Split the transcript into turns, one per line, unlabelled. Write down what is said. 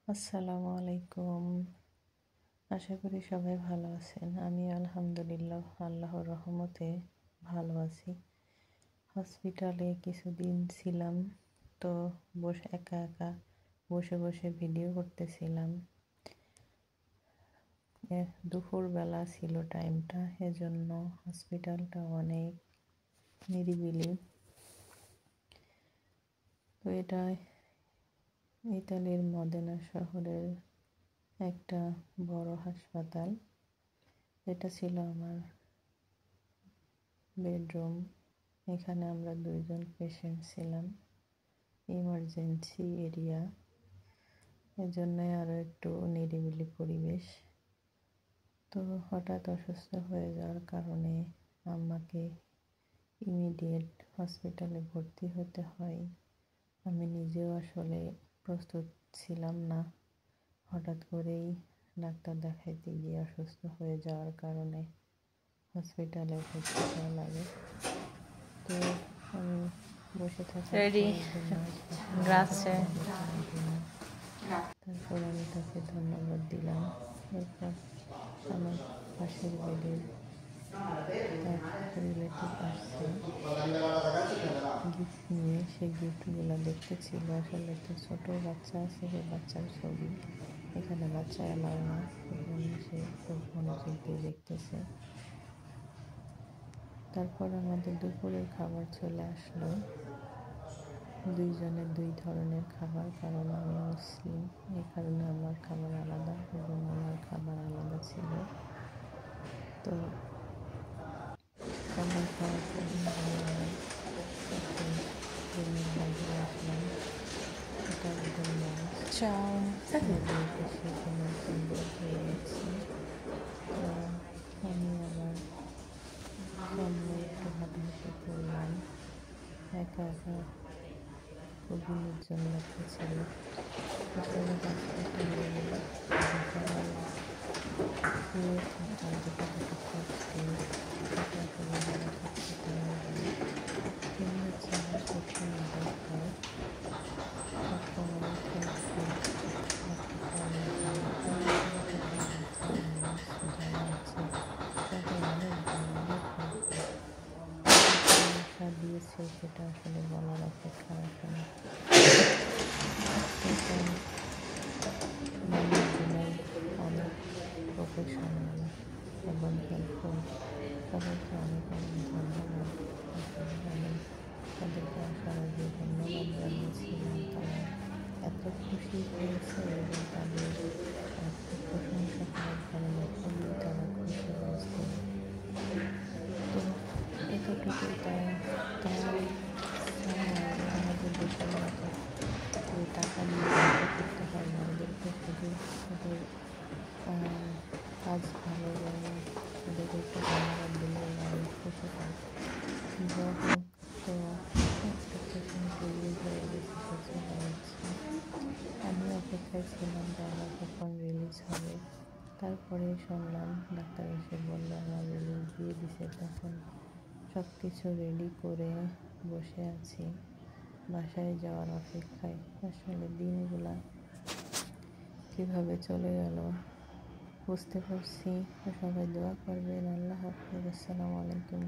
আসসালামু আলাইকুম। আশা করি সবাই ভালো আছেন। আমি আলহামদুলিল্লাহ আল্লাহর রহমতে ভালো আছি। হসপিটালে কিছুদিন ছিলাম, তো একা একা বসে বসে ভিডিও করতেছিলাম। দুপুরবেলা ছিল টাইমটা, এজন্য হসপিটালটা অনেক নিরিবিলি। তো এটা ইতালির মদেনা শহরের একটা বড় হাসপাতাল। এটা ছিল আমার বেডরুম। এখানে আমরা 2জন পেশেন্ট ছিলাম। ইমার্জেন্সি এরিয়া, এজন্যই আরও একটু নিরিবিলি পরিবেশ। তো হঠাৎ অসুস্থ হয়ে যাওয়ার কারণে আমাকে ইমিডিয়েট হসপিটালে ভর্তি হতে হয়। আমি নিজেও আসলে প্রস্তুত ছিলাম না। হঠাৎ করেই ডাক্তার দেখাইতে গিয়ে অসুস্থ হয়ে যাওয়ার কারণে হসপিটালে ভর্তি হওয়া লাগে। তো আমি বসে তারপর আমি তাকে ধন্যবাদ দিলাম। এরপর আমার পাশের বেডের রিলেটিভ আসছে গিফট নিয়ে। সেই গিফটগুলো দেখতেছিল। আসলে একটা ছোটো বাচ্চা আছে, সেই বাচ্চার ছবি। এখানে বাচ্চা এলাও না, এজন্য সে খুব মনোযোগ দিয়ে দেখতেছে। তারপর আমাদের দুপুরের খাবার চলে আসলো। 2জনের 2 ধরনের খাবার, কারণ আমি মুসলিম, এই কারণে আমার খাবার আলাদা এবং আমার খাবার আলাদা ছিল। তো খাবার খাওয়ার পর রুমের বাইরে আসলাম। এটা একদম সেখানে সুন্দর হয়ে গেছে। তো আমি আবার সামনে একটু হাঁটাহাঁটি করলাম। একা একা খুবই নির্জন লাগতেছিল। আসলে হাসপাতালে শুয়ে থাকা যেটা কষ্ট, সেটা আসলে যারা থাকতে পারে তিনি হচ্ছে আমার সবসময় দরকার। সবসময় দিয়েছে, সেটা আসলে বলার অপেক্ষা রাখে না। মানুষজনের অনেক প্রফেশনাল এবং হেল্পফুল। সবাইকে অনেক অনেক ধন্যবাদ। আসলে আমি তাদেরকে আসার আগে ধন্যবাদ জানিয়েছিলাম। তারা এত খুশি হয়েছে এবং তাদের প্রশংসা করার কারণে খুবই তারা খুশি হয়েছে। তো এতটুকু আমাদের দেশের মতো টাকা দিয়ে করতে হয় না। ওদেরকে শুধু ওদের কাজ ভালো এবং ওদেরকে একটু ধন্যবাদ দিলে অনেক খুশি হয়। যা হোক, তো এক্সপেকটেশন রিলিজ হয়ে গেছে, সহ্য হচ্ছে। আমি অপেক্ষায় ছিলাম যে আমার কখন রিলিজ হবে। তারপরে শুনলাম ডাক্তার এসে বলল আমার রিলিজ দিয়ে দিছে। তখন সব কিছু রেডি করে বসে আছি বাসায় যাওয়ার অপেক্ষায়। আসলে দিনগুলা কীভাবে চলে গেল বুঝতে পারছি। সবাই দোয়া করবেন। আল্লাহ হাফেজ। আসসালামু আলাইকুম।